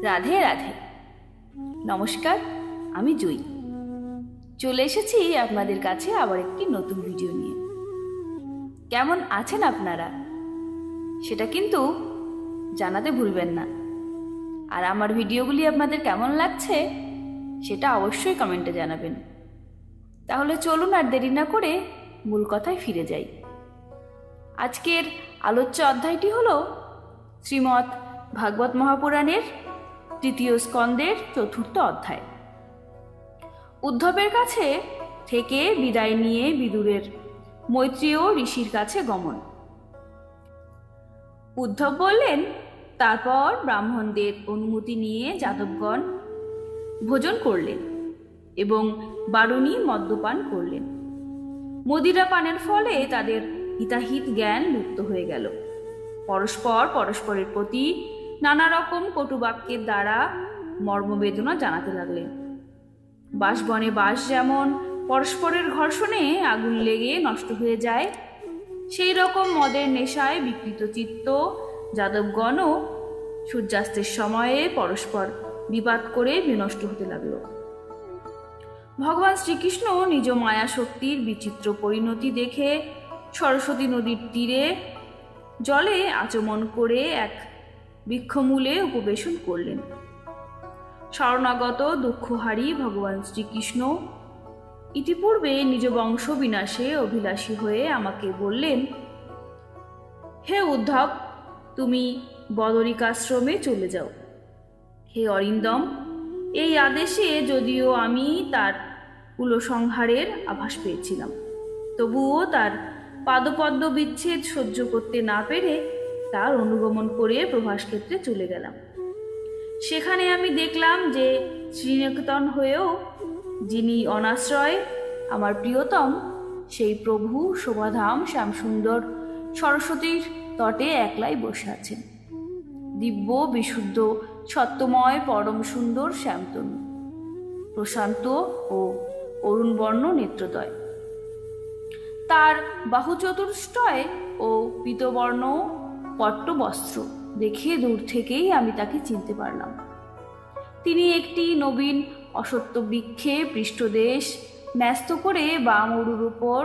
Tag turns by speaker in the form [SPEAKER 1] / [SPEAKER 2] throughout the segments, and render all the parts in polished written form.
[SPEAKER 1] রাধে রাধে। নমস্কার, আমি জুই। চলে এসেছি আপনাদের কাছে আবার একটি নতুন ভিডিও নিয়ে। কেমন আছেন আপনারা সেটা কিন্তু জানাতে ভুলবেন না। আর আমার ভিডিওগুলি আপনাদের কেমন লাগছে সেটা অবশ্যই কমেন্টে জানাবেন। তাহলে চলুন আর দেরি না করে মূল কথায় ফিরে যাই। আজকের আলোচ্য অধ্যায়টি হল শ্রীমদ্ ভাগবত মহাপুরাণের তৃতীয় স্কন্দের চতুর্থ অধ্যায়। উদ্ধবের কাছে থেকে বিদায় নিয়ে বিদুরের মৈত্রেয় ঋষির কাছে গমন। উদ্ধব বললেন, তারপর ব্রাহ্মণদের অনুমতি নিয়ে যাদবগণ ভোজন করলেন এবং বারুণী মদ্যপান করলেন। মদিরা পানের ফলে তাদের হিতাহিত জ্ঞান লুপ্ত হয়ে গেল। পরস্পরের প্রতি নানা রকম কটুবাক্যের দ্বারা মর্মবেদনা জানাতে লাগলেন। বাঁশবনে বাঁশ যেমন পরস্পরের ঘর্ষণে আগুন লেগে নষ্ট হয়ে যায়, সেই রকম মদের নেশায় বিকৃত চিত্ত যাদবগণও সূর্যাস্তের সময়ে পরস্পর বিবাদ করে বিনষ্ট হতে লাগল। ভগবান শ্রীকৃষ্ণ নিজ মায়া শক্তির বিচিত্র পরিণতি দেখে সরস্বতী নদীর তীরে জলে আচমন করে এক বৃক্ষমূলে উপবেশন করলেন। শরণাগত দুঃখহারী ভগবান শ্রীকৃষ্ণ ইতিপূর্বে নিজ বংশ বিনাশে অভিলাষী হয়ে আমাকে বললেন, হে উদ্ধব, তুমি বদরিকাশ্রমে চলে যাও। হে অরিন্দম, এই আদেশে যদিও আমি তার কুলসংহারের আভাস পেয়েছিলাম, তবুও তার পাদপদ্ম বিচ্ছেদ সহ্য করতে না পেরে তার অনুগমন করে প্রভাস ক্ষেত্রে চলে গেলাম। সেখানে আমি দেখলাম যে শ্রীনিকেতন হয়েও যিনি অনাশ্রয় আমার প্রিয়তম, সেই প্রভু শোভাধাম শ্যামসুন্দর সরস্বতীর তটে একলাই বসে আছেন। দিব্য বিশুদ্ধ সত্যময় পরম সুন্দর শ্যামতনু, প্রশান্ত ও অরুণবর্ণ নেত্রদ্বয়। তার বাহুচতুষ্টয় ও পীতবর্ণ পট্টবস্ত্র দেখে দূর থেকেই আমি তাকে চিনতে পারলাম। তিনি একটি নবীন অশ্বত্থ বৃক্ষে পৃষ্ঠদেশ ন্যস্ত করে বাম অরুর উপর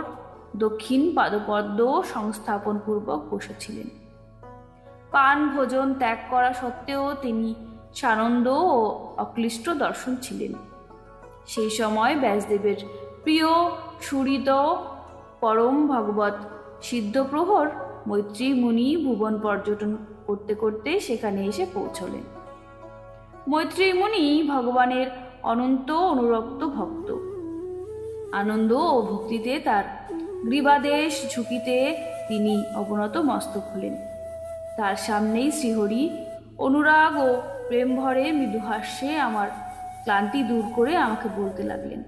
[SPEAKER 1] দক্ষিণ পাদপদ্ম সংস্থাপন পূর্বক বসেছিলেন। পান ভোজন ত্যাগ করা সত্ত্বেও তিনি সানন্দ ও অক্লিষ্ট দর্শন ছিলেন। সেই সময় ব্যাসদেবের প্রিয় সুহৃদ পরম ভগবত সিদ্ধপ্রহর মৈত্রী মুনি ভুবন পর্যটন করতে করতে সেখানে এসে পৌঁছলেন। মৈত্রী মুনি ভগবানের অনন্ত অনুরক্ত ভক্ত। আনন্দ ও ভক্তিতে তার গ্রীবাদেশ ঝুঁকিতে তিনি অবনত মস্তক হলেন। তার সামনেই শ্রীহরি অনুরাগ ও প্রেম ভরে মৃদুহাস্যে আমার ক্লান্তি দূর করে আমাকে বলতে লাগলেন।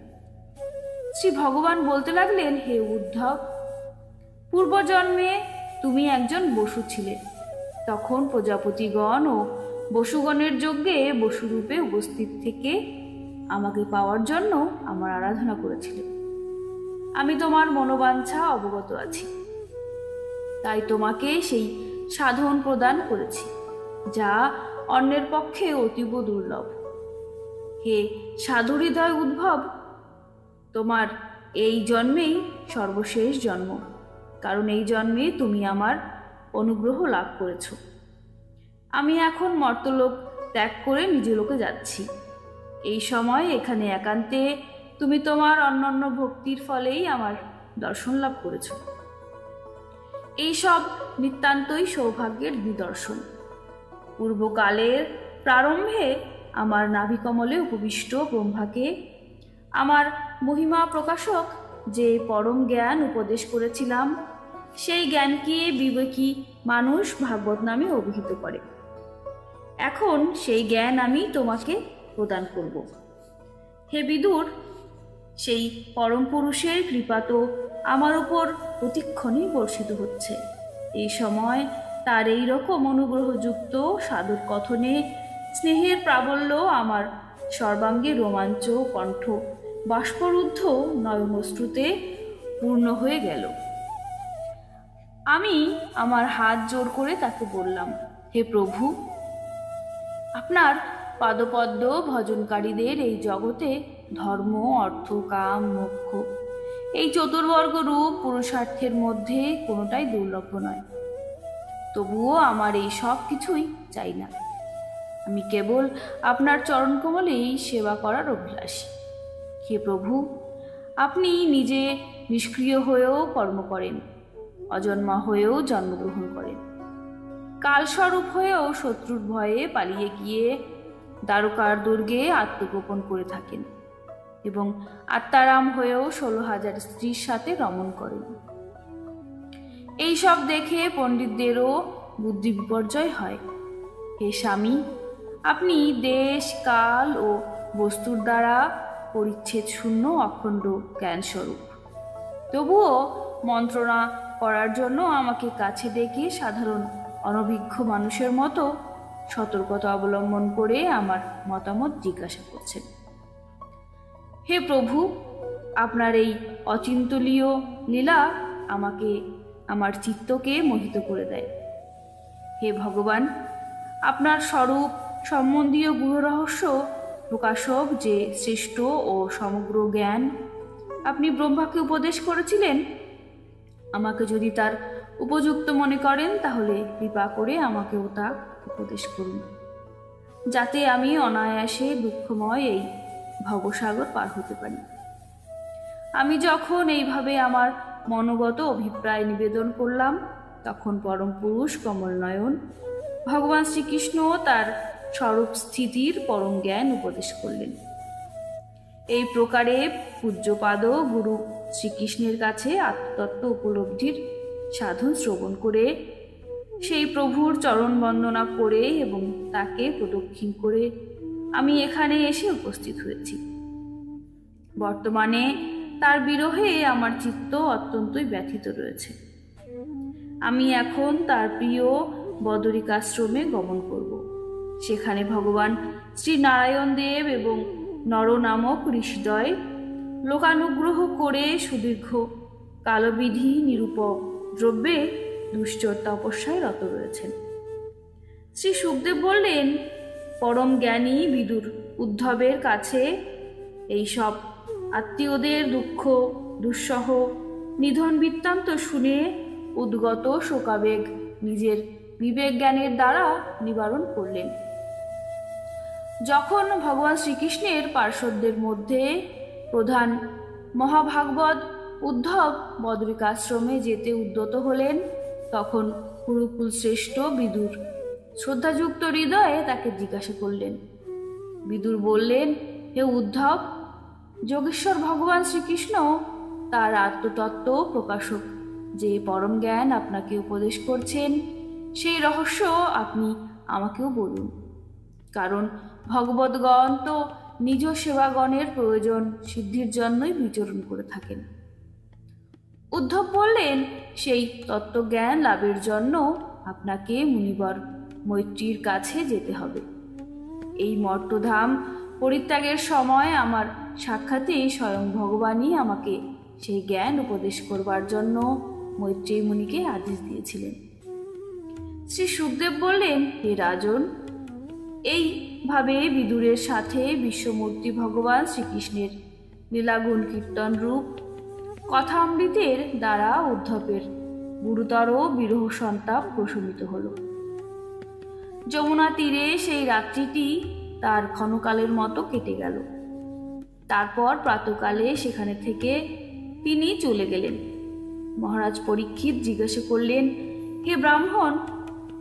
[SPEAKER 1] শ্রী ভগবান বলতে লাগলেন, হে উদ্ধব, পূর্বজন্মে তুমি একজন বসু ছিলে। তখন প্রজাপতিগণ ও বসুগণের যজ্ঞে বসুরূপে উপস্থিত থেকে আমাকে পাওয়ার জন্য আমার আরাধনা করেছিলে। আমি তোমার মনোবাঞ্ছা অবগত আছি, তাই তোমাকে সেই সাধন প্রদান করেছি, যা অন্যের পক্ষে অতীব দুর্লভ। হে সাধু হৃদয় উদ্ভব, তোমার এই জন্মেই সর্বশেষ জন্ম, কারণ এই জন্মে তুমি আমার অনুগ্রহ লাভ করেছ। আমি এখন মর্তলোক ত্যাগ করে নিজ লোকে যাচ্ছি। এই সময় এখানে একান্তে তুমি তোমার অনন্য ভক্তির ফলেই আমার দর্শন লাভ করেছ। এইসব নিতান্তই সৌভাগ্যের নিদর্শন। পূর্বকালের প্রারম্ভে আমার নাভিকমলে উপবিষ্ট ব্রহ্মাকে আমার মহিমা প্রকাশক যে পরম জ্ঞান উপদেশ করেছিলাম, সেই জ্ঞানকে বিবেকী মানুষ ভাগবত নামে অভিহিত করে। এখন সেই জ্ঞান আমি তোমাকে প্রদান করব। হে বিদুর, সেই পরম পুরুষের কৃপা তো আমার উপর প্রতিক্ষণই বর্ষিত হচ্ছে। এই সময় তার এই রকম অনুগ্রহযুক্ত সাধুর কথনে স্নেহের প্রাবল্য আমার সর্বাঙ্গে রোমাঞ্চ, কণ্ঠ বাষ্পরুদ্ধ নয়নশ্রুতে পূর্ণ হয়ে গেল। আমি আমার হাত জোর করে তাকে বললাম, হে প্রভু, আপনার পাদপদ্ম ভজনকারীদের এই জগতে ধর্ম, অর্থ, কাম, মোক্ষ এই চতুর্বর্গ রূপ পুরুষার্থের মধ্যে কোনোটাই দুর্লভ নয়। তবুও আমার এই সব কিছুই চাই না। আমি কেবল আপনার চরণকমলেই সেবা করার অভিলাষী। হে প্রভু, আপনি নিজে নিষ্ক্রিয় হয়েও কর্ম করেন, অজন্মা হয়েও জন্মগ্রহণ করেন, কালস্বরূপ হয়েও শত্রুর ভয়ে পালিয়ে গিয়ে দ্বারকার দুর্গে আত্মগোপন করে থাকেন এবং আত্মারাম হয়েও 16,000 স্ত্রীর সাথে রমণ করেন। এই সব দেখে পণ্ডিতদেরও বুদ্ধি বিপর্যয় হয়। হে স্বামী, আপনি দেশ, কাল ও বস্তুর দ্বারা পরিচ্ছেদ শূন্য অখণ্ড জ্ঞানস্বরূপ। তবুও মন্ত্রণা করার জন্য আমাকে কাছে ডেকে সাধারণ অনভিজ্ঞ মানুষের মতো সতর্কতা অবলম্বন করে আমার মতামত জিজ্ঞাসা করছেন। হে প্রভু, আপনার এই অচিন্তনীয় লীলা আমাকে, আমার চিত্তকে মোহিত করে দেয়। হে ভগবান, আপনার স্বরূপ সম্বন্ধীয় গূঢ় রহস্য প্রকাশক যে শ্রেষ্ঠ ও সমগ্র জ্ঞান আপনি ব্রহ্মাকে উপদেশ করেছিলেন, আমাকে যদি তার উপযুক্ত মনে করেন তাহলে কৃপা করে আমাকেও তা উপদেশ করুন, যাতে আমি অনায়াসে দুঃখময় এই ভবসাগর পার হতে পারি। আমি যখন এইভাবে আমার মনোগত অভিপ্রায় নিবেদন করলাম, তখন পরম পুরুষ কমলনয়ন ভগবান শ্রীকৃষ্ণ তার স্বরূপ স্থিতির পরম জ্ঞান উপদেশ করলেন। এই প্রকারে পূজ্যপাদ গুরু শ্রীকৃষ্ণের কাছে আত্মতত্ত্ব উপলব্ধির সাধন শ্রবণ করে, সেই প্রভুর চরণ বন্দনা করে এবং তাকে প্রদক্ষিণ করে আমি এখানে এসে উপস্থিত হয়েছি। বর্তমানে তার বিরহে আমার চিত্ত অত্যন্তই ব্যথিত রয়েছে। আমি এখন তার প্রিয় বদরিকাশ্রমে গমন করব। সেখানে ভগবান শ্রী নারায়ণ দেব এবং নর নামক ঋষিদ্বয় লোকানুগ্রহ করে সুদীর্ঘ কালবিধি নিরূপক দ্রব্যে দুশ্চর তপস্যায় রত রয়েছেন। শ্রী সুখদেব বললেন, পরম জ্ঞানী বিদুর উদ্ধবের কাছে এইসব আত্মীয়দের দুঃখ দুঃসহ নিধন বৃত্তান্ত শুনে উদ্গত শোকাবেগ নিজের বিবেক জ্ঞানের দ্বারা নিবারণ করলেন। যখন ভগবান শ্রীকৃষ্ণের পার্শ্বদের মধ্যে প্রধান মহাভাগবত উদ্ধব বদরিকাশ্রমে যেতে উদ্যত হলেন, তখন কুরুকুল শ্রেষ্ঠ বিদুর শ্রদ্ধাযুক্ত হৃদয়ে তাকে জিজ্ঞাসা করলেন। বিদুর বললেন, হে উদ্ধব, যোগেশ্বর ভগবান শ্রীকৃষ্ণ তার আত্মতত্ত্ব প্রকাশক যে পরম জ্ঞান আপনাকে উপদেশ করছেন, সেই রহস্য আপনি আমাকেও বলুন, কারণ ভগবদ্গণ তো নিজ সেবাগণের প্রয়োজন সিদ্ধির জন্যই বিচরণ করে থাকেন। উদ্ধব বললেন, সেই তত্ত্বজ্ঞান লাভের জন্য আপনাকে মুনিবর মৈত্রীর কাছে যেতে হবে। এই মর্তধাম পরিত্যাগের সময় আমার সাক্ষাতেই স্বয়ং ভগবানই আমাকে সেই জ্ঞান উপদেশ করবার জন্য মৈত্রেয়ী মুনিকে আদেশ দিয়েছিলেন। শ্রী সুখদেব বললেন, হে রাজন, এইভাবে বিদুরের সাথে বিশ্বমূর্তি ভগবান শ্রীকৃষ্ণের লীলাগুণ কীর্তন রূপ কথামৃতের দ্বারা উদ্ধবের গুরুতর বিরহ সন্তাপ প্রশমিত হল। যমুনা তীরে সেই রাত্রিটি তার ক্ষণকালের মতো কেটে গেল। তারপর প্রাতকালে সেখানে থেকে তিনি চলে গেলেন। মহারাজ পরীক্ষিত জিজ্ঞাসা করলেন, হে ব্রাহ্মণ,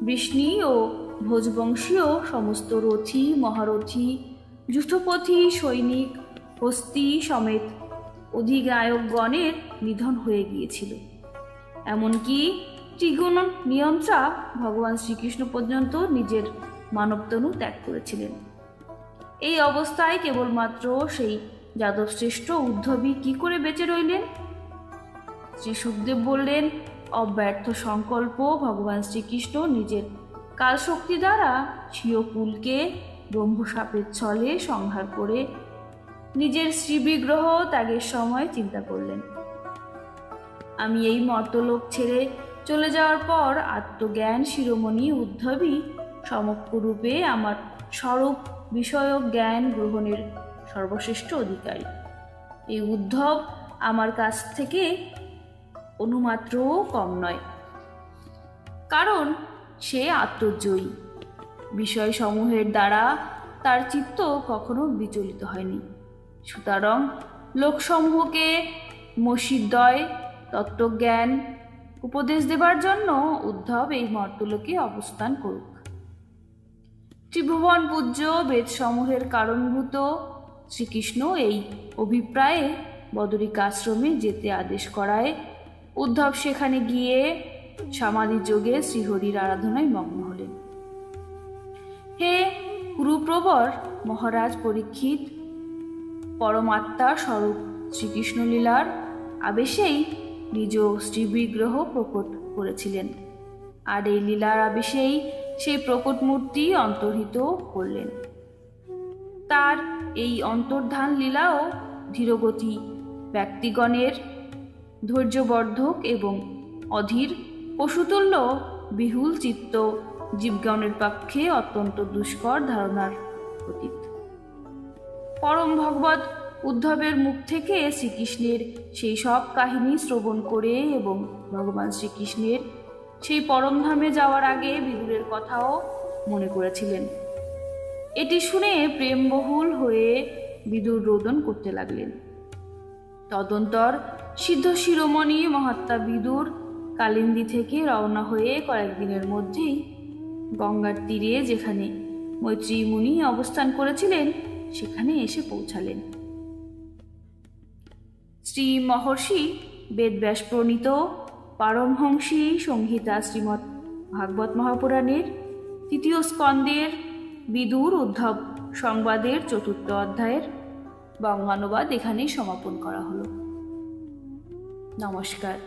[SPEAKER 1] বৃষ্ণি ও ভোজবংশীয় সমস্ত রথী, মহারথী, যুদ্ধপথী, সৈনিক, হস্তি সমেত অধিনায়কগণের নিধন হয়ে গিয়েছিল। এমনকি ত্রিগুণ নিয়ন্ত্রা ভগবান শ্রীকৃষ্ণ পর্যন্ত নিজের মানবতনু ত্যাগ করেছিলেন। এই অবস্থায় কেবলমাত্র সেই যাদবশ্রেষ্ঠ উদ্ধবী কি করে বেঁচে রইলেন? শ্রী সুখদেব বললেন, অব্যর্থ সংকল্প ভগবান শ্রীকৃষ্ণ নিজের কালশক্তি দ্বারা স্বীয় কুলকে ব্রহ্মশাপের ছলে সংহার করে নিজের শ্রীবিগ্রহ ত্যাগের সময় চিন্তা করলেন, আমি এই মর্তলোক ছেড়ে চলে যাওয়ার পর আত্মজ্ঞান শিরোমণি উদ্ধবী সমগ্র রূপে আমার স্বরূপ বিষয়ক জ্ঞান গ্রহণের সর্বশ্রেষ্ঠ অধিকারী। এই উদ্ধব আমার কাছ থেকে অনুমাত্রও কম নয়, কারণ সে আত্মজয়ী। বিষয়সমূহের দ্বারা তার চিত্ত কখনো বিচলিত হয়নি। সুতরাং লোকসমূহকে মসিদ্বয় তত্ত্বজ্ঞান উপদেশ দেবার জন্য উদ্ধব এই মর্তলোকে অবস্থান করুক। ত্রিভুবন পূজ্য বেদসমূহের কারণভূত শ্রীকৃষ্ণ এই অভিপ্রায়ে বদরিকাশ্রমে যেতে আদেশ করায় উদ্ধব সেখানে গিয়ে সমাধি যোগে শ্রীহরির আরাধনায় মগ্ন হলেন। হে কুরুপ্রবর মহারাজ পরীক্ষিত, পরমাত্মা স্বরূপ শ্রীকৃষ্ণ লীলার আবেশেই নিজ শ্রীবিগ্রহ প্রকট করেছিলেন, আর এই লীলার আবেশেই সেই প্রকট মূর্তি অন্তর্হিত করলেন। তার এই অন্তর্ধান লীলাও ধীরগতি ব্যক্তিগণের ধৈর্যবর্ধক এবং অধীর পশুতুল্য বিহুল চিত্ত জীবগণের পক্ষে অত্যন্ত দুষ্কর ধারণার অতীত। পরম ভগবত উদ্ধবের মুখ থেকে শ্রীকৃষ্ণের সেই সব কাহিনী শ্রবণ করে এবং ভগবান শ্রীকৃষ্ণের সেই পরমধামে যাওয়ার আগে বিদুরের কথাও মনে করেছিলেন। এটি শুনে প্রেমবহুল হয়ে বিদুর রোদন করতে লাগলেন। তদন্তর সিদ্ধ শিরোমণি মহাত্মা বিদুর কালিন্দী থেকে রওনা হয়ে কয়েকদিনের মধ্যেই গঙ্গার তীরে যেখানে মৈত্রী মুনি অবস্থান করেছিলেন সেখানে এসে পৌঁছালেন। শ্রী মহর্ষি বেদব্যাস প্রণীত পারমহংসী সংহিতা শ্রীমৎ ভাগবত মহাপুরাণের 3য় স্কন্ধের বিদুর উদ্ধব সংবাদের 4th অধ্যায়ের বঙ্গানুবাদ এখানেই সমাপন করা হলো। নমস্কার।